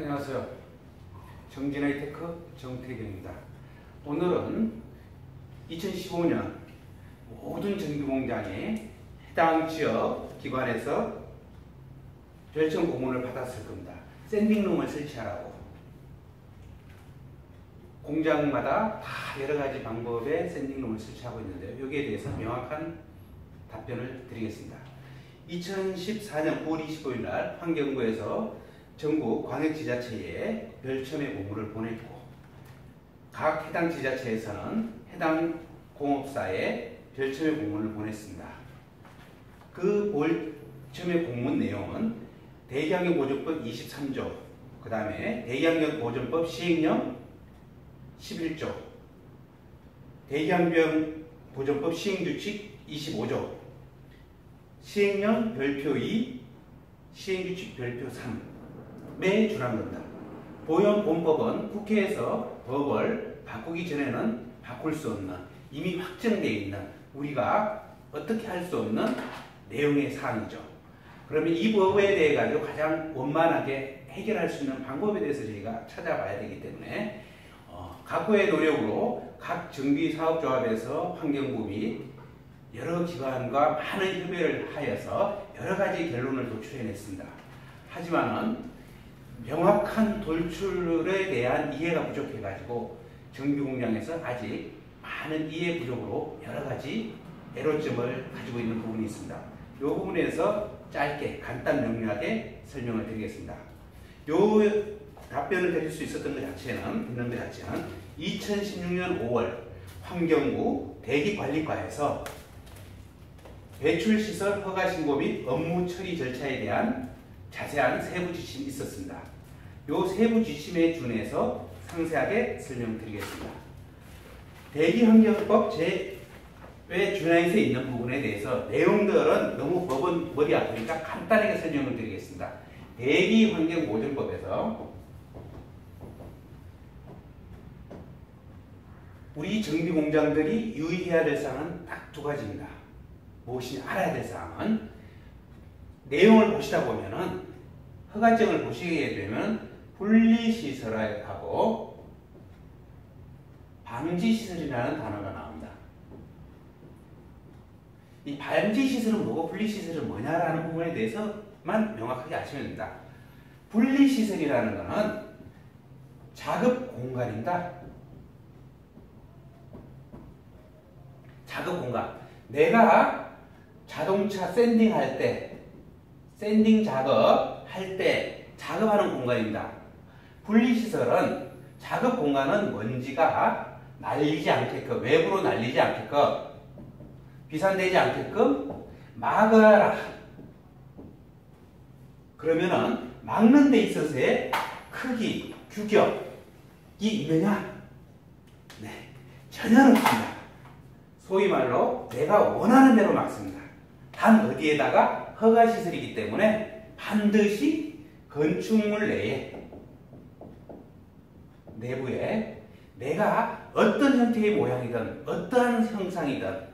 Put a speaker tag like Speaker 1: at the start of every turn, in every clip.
Speaker 1: 안녕하세요. 정진하이테크 정태경입니다. 오늘은 2015년 모든 전기공장에 해당 지역 기관에서 별점 공문을 받았을 겁니다. 샌딩룸을 설치하라고. 공장마다 다 여러가지 방법의 샌딩룸을 설치하고 있는데요. 여기에 대해서 명확한 답변을 드리겠습니다. 2014년 9월 25일 날 환경부에서 전국 광역지자체에 별첨의 공문을 보냈고, 각 해당 지자체에서는 해당 공업사에 별첨의 공문을 보냈습니다. 그 별첨의 공문 내용은 대기환경보전법 23조, 그 다음에 대기환경보전법 시행령 11조, 대기환경보전법 시행규칙 25조, 시행령 별표 2, 시행규칙 별표 3에 준한 겁니다. 보건본법은 국회에서 법을 바꾸기 전에는 바꿀 수 없는, 이미 확정되어 있는, 우리가 어떻게 할 수 없는 내용의 사항이죠. 그러면 이 법에 대해 가지고 가장 원만하게 해결할 수 있는 방법에 대해서 저희가 찾아봐야 되기 때문에 각고의 노력으로 각 정비사업조합에서 환경부 및 여러 기관과 많은 협의를 하여서 여러 가지 결론을 도출해냈습니다. 하지만은 명확한 돌출에 대한 이해가 부족해가지고 정비공장에서 아직 많은 이해 부족으로 여러 가지 애로점을 가지고 있는 부분이 있습니다. 이 부분에서 짧게 간단 명료하게 설명을 드리겠습니다. 이 답변을 드릴 수 있었던 것 자체는 2016년 5월 환경부 대기관리과에서 배출시설 허가신고 및 업무 처리 절차에 대한 자세한 세부 지침이 있었습니다. 이 세부 지침에 준해서 상세하게 설명드리겠습니다. 대기환경법 제 준하에서 있는 부분에 대해서 내용들은 너무 법은 머리 아프니까 간단하게 설명을 드리겠습니다. 대기환경보전법에서 우리 정비공장들이 유의해야 될 사항은 딱 두 가지입니다. 무엇이 알아야 될 사항은, 내용을 보시다 보면은 허가증을 보시게 되면 분리시설하고 방지시설이라는 단어가 나옵니다. 이 방지시설은 뭐고 분리시설은 뭐냐라는 부분에 대해서만 명확하게 아시면 됩니다. 분리시설이라는 것은 작업 공간입니다. 작업 공간. 내가 자동차 샌딩할 때, 샌딩 작업할 때 작업하는 공간입니다. 분리시설은 작업 공간은 먼지가 날리지 않게끔, 외부로 날리지 않게끔, 비산되지 않게끔 막아라. 그러면은 막는 데 있어서의 크기, 규격이 있느냐? 네, 전혀 없습니다. 소위 말로 내가 원하는 대로 막습니다. 단 어디에다가 허가시설이기 때문에 반드시 건축물 내에, 내부에 내가 어떤 형태의 모양이든 어떠한 형상이든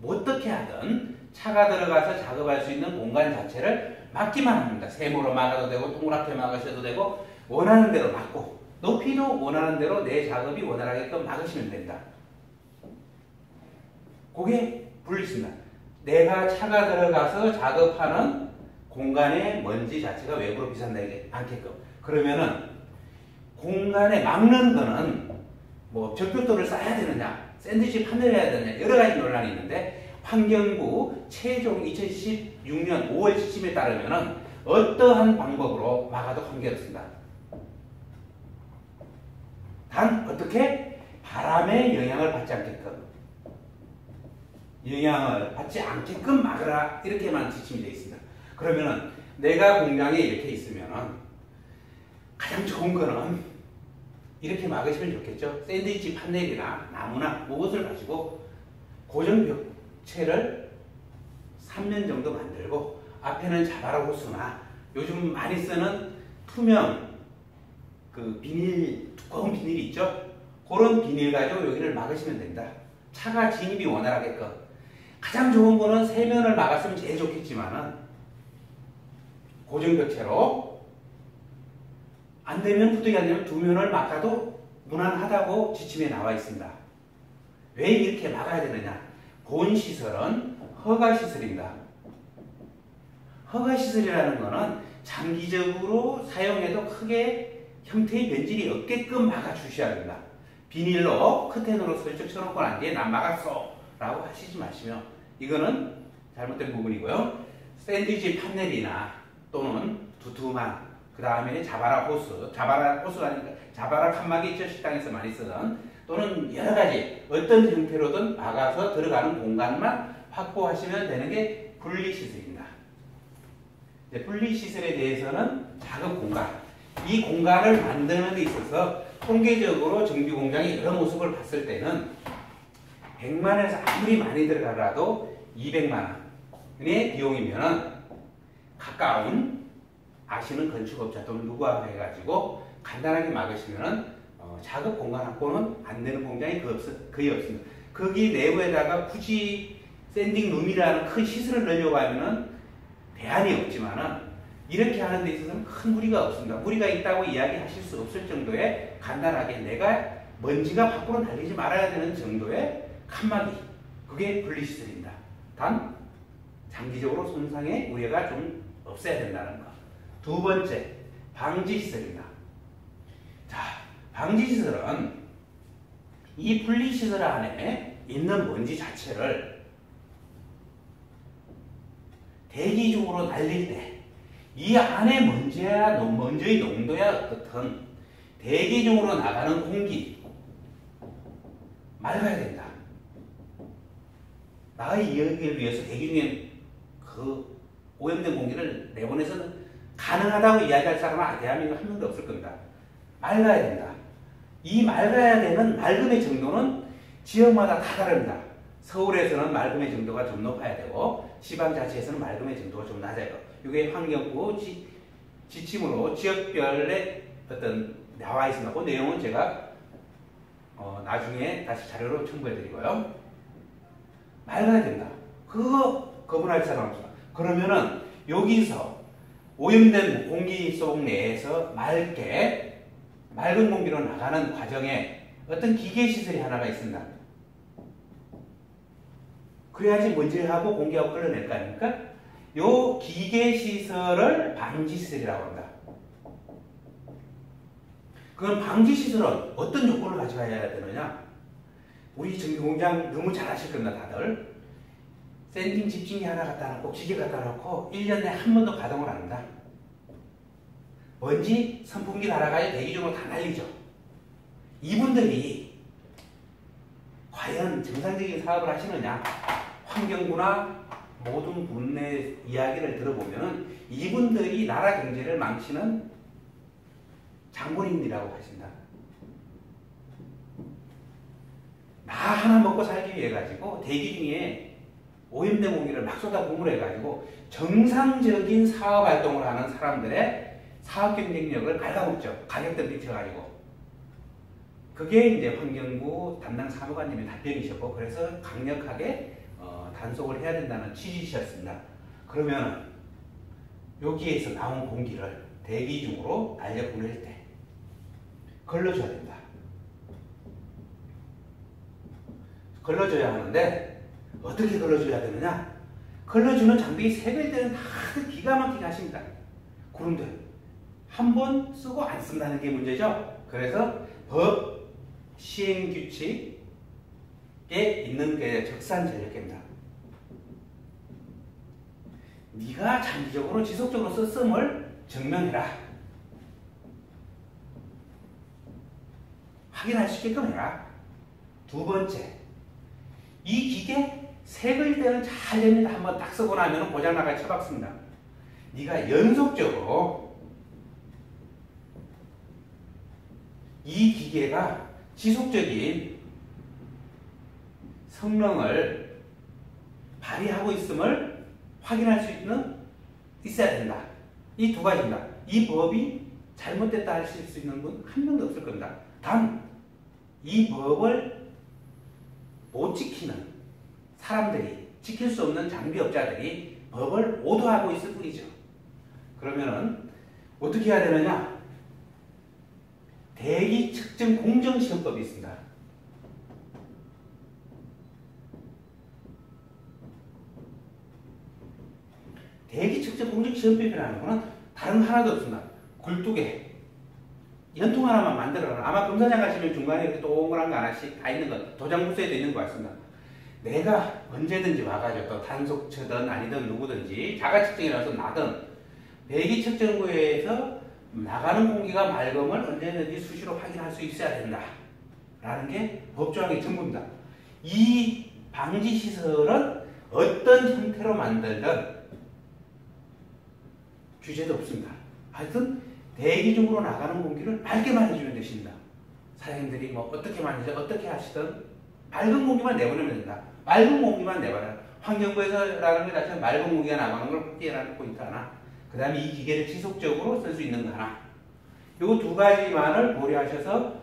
Speaker 1: 어떻게 하든 차가 들어가서 작업할 수 있는 공간 자체를 막기만 합니다. 세모로 막아도 되고 동그랗게 막으셔도 되고 원하는 대로 막고, 높이도 원하는 대로 내 작업이 원활하게끔 막으시면 된다. 그게 분리시설입니다. 내가 차가 들어가서 작업하는 공간의 먼지 자체가 외부로 비산되지 않게끔. 그러면은 공간에 막는 거는 뭐 적벽돌을 쌓아야 되느냐, 샌드위치 판넬을 해야 되느냐, 여러 가지 논란이 있는데, 환경부 최종 2016년 5월 지침에 따르면은 어떠한 방법으로 막아도 관계없습니다. 단 어떻게? 바람의 영향을 받지 않게끔, 영향을 받지 않게끔 막으라, 이렇게만 지침이 되어 있습니다. 그러면은 내가 공장에 이렇게 있으면은 가장 좋은 거는 이렇게 막으시면 좋겠죠. 샌드위치 판넬이나 나무나 무엇을 가지고 고정벽체를 3면 정도 만들고, 앞에는 자바라 호스나 요즘 많이 쓰는 투명 그 비닐, 두꺼운 비닐이 있죠. 그런 비닐 가지고 여기를 막으시면 됩니다. 차가 진입이 원활하게끔. 가장 좋은 거는 세면을 막았으면 제일 좋겠지만은 고정벽체로 안 되면 부득이 안 되면 두 면을 막아도 무난하다고 지침에 나와 있습니다. 왜 이렇게 막아야 되느냐? 본시설은 허가시설입니다. 허가시설이라는 것은 장기적으로 사용해도 크게 형태의 변질이 없게끔 막아주셔야 된다. 비닐로 커튼으로 슬쩍 쳐놓고 난 뒤에 난 막았어 라고 하시지 마시며, 이거는 잘못된 부분이고요. 샌드위치 판넬이나 또는 두툼한, 그 다음에 자바라 호스가 아니라 자바라 칸막이 있죠. 식당에서 많이 쓰던, 또는 여러가지 어떤 형태로든 막아서 들어가는 공간만 확보하시면 되는 게 분리시설입니다. 분리시설에 대해서는 작은 공간, 이 공간을 만드는 데 있어서 통계적으로 정비공장의 여러 모습을 봤을 때는 100만원에서 아무리 많이 들어가더라도 200만원의 비용이면은 가까운 아시는 건축업자 또는 누구와 해가지고 간단하게 막으시면은 작업 공간 확보는 안 되는 공장이 거의 없습니다. 거기 내부에다가 굳이 샌딩룸이라는 큰 시설을 넣으려고 하면은 대안이 없지만은 이렇게 하는 데 있어서는 큰 무리가 없습니다. 무리가 있다고 이야기하실 수 없을 정도의 간단하게 내가 먼지가 밖으로 날리지 말아야 되는 정도의 칸막이, 그게 분리시설입니다. 단 장기적으로 손상의 우려가 좀 없어야 된다는 것. 두 번째, 방지시설입니다. 자, 방지시설은 이 분리시설 안에 있는 먼지 자체를 대기 중으로 날릴 때 이 안에 먼지의 농도야 어떻든 대기 중으로 나가는 공기 맑아야 된다. 나의 이야기를 위해서 대기 중에 그 오염된 공기를 내보내서는 가능하다고 이야기할 사람은 대한민국에 한 명도 없을 겁니다. 맑아야 된다. 이 맑아야 되는 맑음의 정도는 지역마다 다 다릅니다. 서울에서는 맑음의 정도가 좀 높아야 되고 지방자치에서는 맑음의 정도가 좀 낮아요. 이게 환경부 지침으로 지역별의 어떤 나와 있습니다. 그 내용은 제가 나중에 다시 자료로 첨부해 드리고요. 맑아야 된다. 그거 거부할 사람 없습니다. 그러면은 여기서 오염된 공기 속 내에서 맑은 공기로 나가는 과정에 어떤 기계시설이 하나가 있습니다. 그래야지 먼지하고 공기하고 끌어낼 거 아닙니까? 요 기계시설을 방지시설이라고 합니다. 그럼 방지시설은 어떤 요건을 가져가야 되느냐? 우리 정비공장 너무 잘 아실 겁니다, 다들. 샌딩 집중기 하나 갖다 놓고 기계 갖다 놓고 1년 내에 한 번도 가동을 안 한다. 먼지 선풍기 날아가야 대기 중으로 다 날리죠. 이분들이 과연 정상적인 사업을 하시느냐? 환경부나 모든 분의 이야기를 들어보면 이분들이 나라 경제를 망치는 장본인이라고 하신다. 나 하나 먹고 살기 위해 가지고 대기 중에 오염된 공기를 막 쏟아 부물해 가지고 정상적인 사업 활동을 하는 사람들의 사업 경쟁력을 갉아먹죠. 가격대 미쳐가지고. 그게 이제 환경부 담당 사무관님의 답변이셨고, 그래서 강력하게 단속을 해야 된다는 취지셨습니다. 그러면 여기에서 나온 공기를 대기 중으로 날려보낼 때 걸러줘야 된다. 걸러줘야 하는데 어떻게 걸러줘야 되느냐? 걸러주는 장비 색을 때는 다들 기가 막히게 하십니다. 그런데 한 번 쓰고 안 쓴다는 게 문제죠. 그래서 법 시행규칙에 있는 게 적산전력계입니다. 네가 장기적으로 지속적으로 썼음을 증명해라. 확인할 수 있게끔 해라. 두 번째, 이 기계 색을 때는 잘 됩니다. 한번 딱 쓰고 나면 고장나가 쳐박습니다. 네가 연속적으로 이 기계가 지속적인 성능을 발휘하고 있음을 확인할 수 있어야 된다. 이 두 가지입니다. 이 법이 잘못됐다 하실 수 있는 분 한 명도 없을 겁니다. 단, 이 법을 못 지키는 사람들이, 지킬 수 없는 장비업자들이 법을 오도하고 있을 뿐이죠. 그러면은 어떻게 해야 되느냐? 대기 측정 공정 시험법이 있습니다. 대기 측정 공정 시험법이라는 거는 다른 거 하나도 없습니다. 굴뚝에 연통 하나만 만들어라. 아마 검사장 가시면 중간에 이렇게 동그란 거 하나씩 다 있는 거, 도장부서에도 있는 것 같습니다. 내가 언제든지 와가지고 또 단속처든 아니든 누구든지 자가 측정이라서 나든 대기 측정구에서 나가는 공기가 맑음을 언제든지 수시로 확인할 수 있어야 된다. 라는 게 법조항의 전부입니다. 이 방지시설은 어떤 형태로 만들든 규제도 없습니다. 하여튼 대기 중으로 나가는 공기를 맑게만 해주면 되십니다. 사장님들이 뭐 어떻게만 해서 어떻게 하시든 맑은 공기만 내보내면 된다. 맑은 공기만 내보내라. 환경부에서라는 것 자체는 맑은 공기가 나가는 걸 확대하는 포인트 하나. 그 다음에 이 기계를 지속적으로 쓸 수 있는 거 하나. 요 두 가지만을 고려하셔서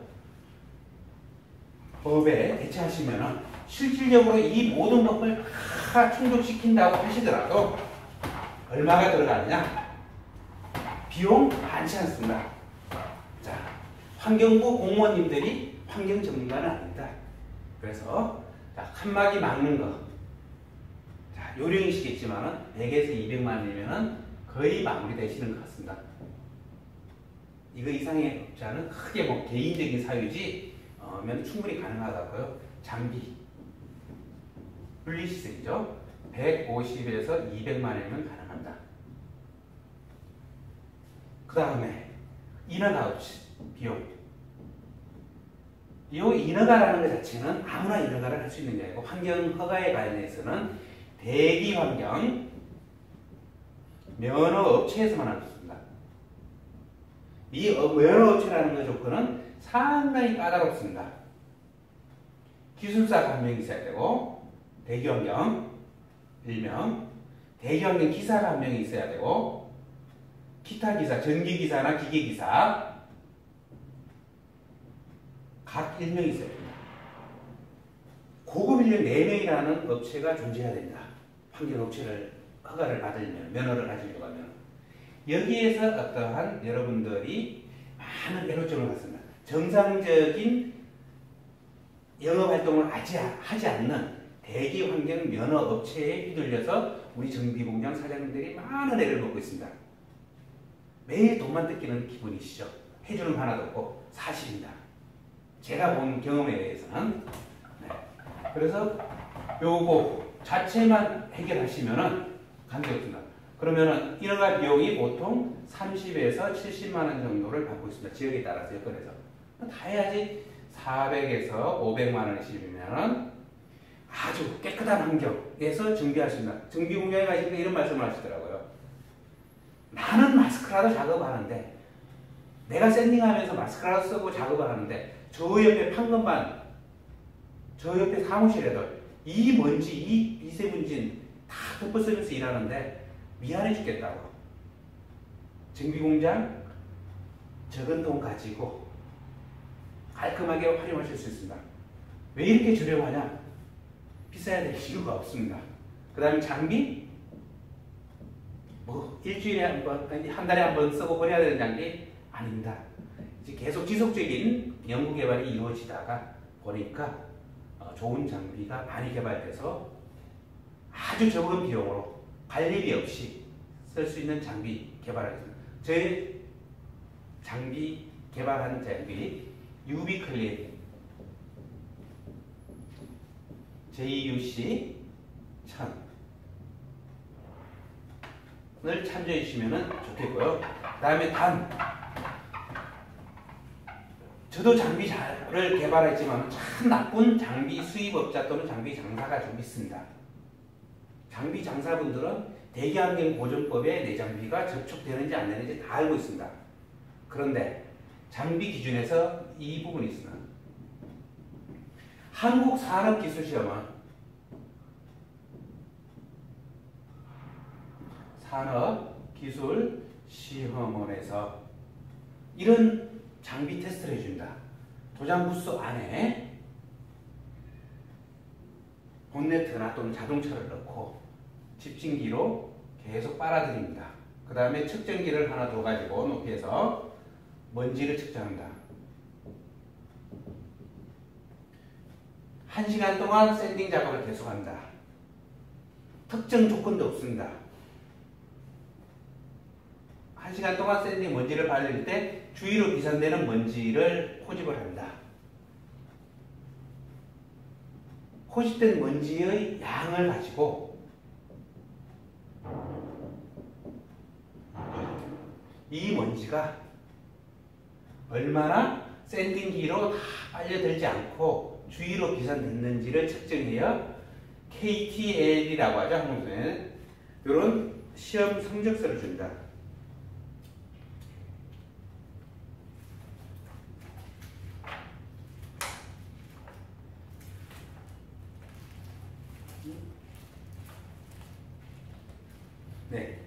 Speaker 1: 법에 대처하시면 실질적으로 이 모든 법을 다 충족시킨다고 하시더라도 얼마가 들어가느냐? 비용 많지 않습니다. 자, 환경부 공무원님들이 환경 전문가는 아닙니다. 그래서 자, 칸막이 막는 거. 자, 요령이시겠지만은 100에서 200만 원이면은 거의 마무리되시는 것 같습니다. 이거 이상의 업자는 크게 뭐 개인적인 사유지 면 충분히 가능하다고요. 장비 분리시설이죠. 150에서 200만 원이면 가능합니다. 그 다음에 인허가 비용. 이 인허가라는 것 자체는 아무나 인허가를 할 수 있는 게 아니고 환경허가에 관해서는 대기환경 면허업체에서만 할 수 있습니다. 이 면허업체라는 것 조건은 상당히 까다롭습니다. 기술사가 한 명 있어야 되고 대기환경 1명, 대기환경 기사가 한 명이 있어야 되고 기타 기사, 전기기사나 기계기사 각 1명 있어야 됩니다. 고급 인력 4명이라는 업체가 존재해야 됩니다. 환경업체를 허가를 받으려면, 면허를 가지려고 하면. 여기에서 어떠한 여러분들이 많은 애로점을 갖습니다. 정상적인 영업활동을 하지 않는 대기환경 면허업체에 휘둘려서 우리 정비공장 사장님들이 많은 애를 먹고 있습니다. 매일 돈만 뜯기는 기분이시죠. 해주는 거 하나도 없고 사실입니다. 제가 본 경험에 의해서는. 네. 그래서 요거 자체만 해결하시면은 관계없습니다. 그러면은 인허가 비용이 보통 30에서 70만 원 정도를 받고 있습니다. 지역에 따라서 여건에서. 다 해야지 400에서 500만 원이시면은 아주 깨끗한 환경에서 정비하십니다. 정비 공장에 가시니까 이런 말씀을 하시더라고요. 나는 마스크라도 작업하는데 내가 샌딩하면서 마스크라도 쓰고 작업을 하는데 저 옆에 판건반 저 옆에 사무실에도 이 먼지 이 미세먼지는 다 덮어쓰면서 일하는데 미안해 죽겠다고. 정비공장 적은 돈 가지고 깔끔하게 활용하실 수 있습니다. 왜 이렇게 저렴하냐? 비싸야 될 이유가 없습니다. 그 다음에 장비? 뭐 일주일에 한 번, 한 달에 한 번 쓰고 버려야 되는 장비? 아닙니다. 이제 계속 지속적인 연구 개발이 이루어지다가 보니까 좋은 장비가 많이 개발돼서 아주 적은 비용으로 관리비 없이 쓸 수 있는 장비 개발하겠습니다. 저희 장비 개발한 장비 유비클린 JUC 1000을 참조해 주시면 좋겠고요. 그 다음에 저도 장비를 개발했지만 참 나쁜 장비 수입업자 또는 장비 장사가 좀 있습니다. 장비 장사분들은 대기환경보존법에 내 장비가 접촉되는지 안 되는지 다 알고 있습니다. 그런데 장비 기준에서 이 부분이 있습니다. 한국산업기술시험은 산업기술시험원에서 이런 장비 테스트를 해줍니다. 도장부스 안에 본네트나 또는 자동차를 넣고 집진기로 계속 빨아들입니다. 그 다음에 측정기를 하나 둬가지고 높이에서 먼지를 측정합니다. 1시간 동안 샌딩 작업을 계속한다. 특정 조건도 없습니다. 1시간 동안 샌딩 먼지를 발릴 때 주위로 비산되는 먼지를 포집을 한다. 포집된 먼지의 양을 가지고 이 먼지가 얼마나 샌딩기로 다 빨려들지 않고 주위로 비산됐는지를 측정해야 KTL이라고 하죠. 한국에서는 이런 시험 성적서를 준다. 네,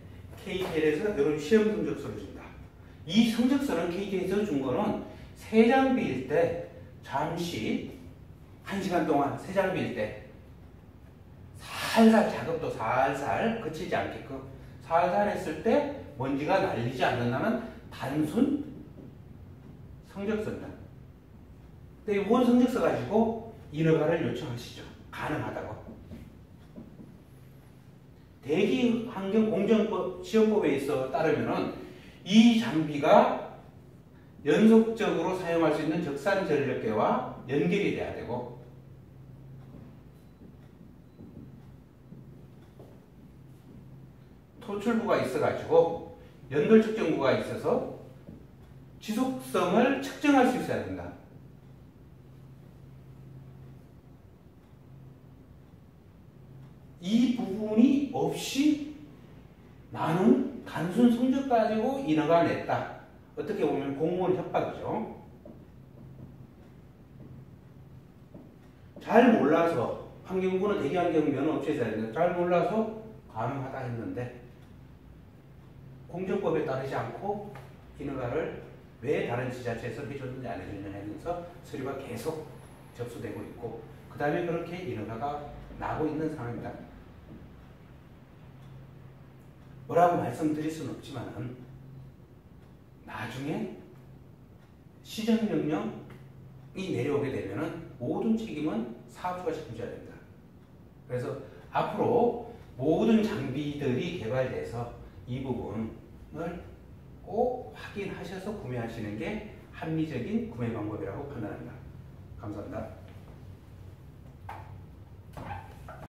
Speaker 1: KTL에서 이런 시험 성적서를 준다. 이 성적서는 KTL에서 준 거는 새 장비일 때 잠시 1시간 동안 새 장비일 때 살살 작업도 살살 그치지 않게끔 살살 했을 때 먼지가 날리지 않는다는 단순 성적서입니다. 근데 이번 성적서 가지고 인허가를 요청하시죠. 가능하다고. 대기환경공정법 시험법에 있어 따르면은 이 장비가 연속적으로 사용할 수 있는 적산전력계와 연결이 돼야 되고 토출부가 있어가지고 연돌 측정부가 있어서 지속성을 측정할 수 있어야 된다. 이 부분이 없이 나는 단순 성적 가지고 인허가 냈다. 어떻게 보면 공무원 협박이죠. 잘 몰라서 환경부는 대기환경면허업체에서 했는데 잘 몰라서 가능하다 했는데 공정법에 따르지 않고 인허가를 왜 다른 지자체에서 해줬는지 안 해줬느냐 하면서 서류가 계속 접수되고 있고 그 다음에 그렇게 인허가가 나고 있는 상황입니다. 뭐라고 말씀드릴 수는 없지만 나중에 시정명령이 내려오게 되면 모든 책임은 사업주가 책임져야 됩니다. 그래서 앞으로 모든 장비들이 개발돼서 이 부분을 꼭 확인하셔서 구매하시는 게 합리적인 구매 방법이라고 판단합니다. 감사합니다.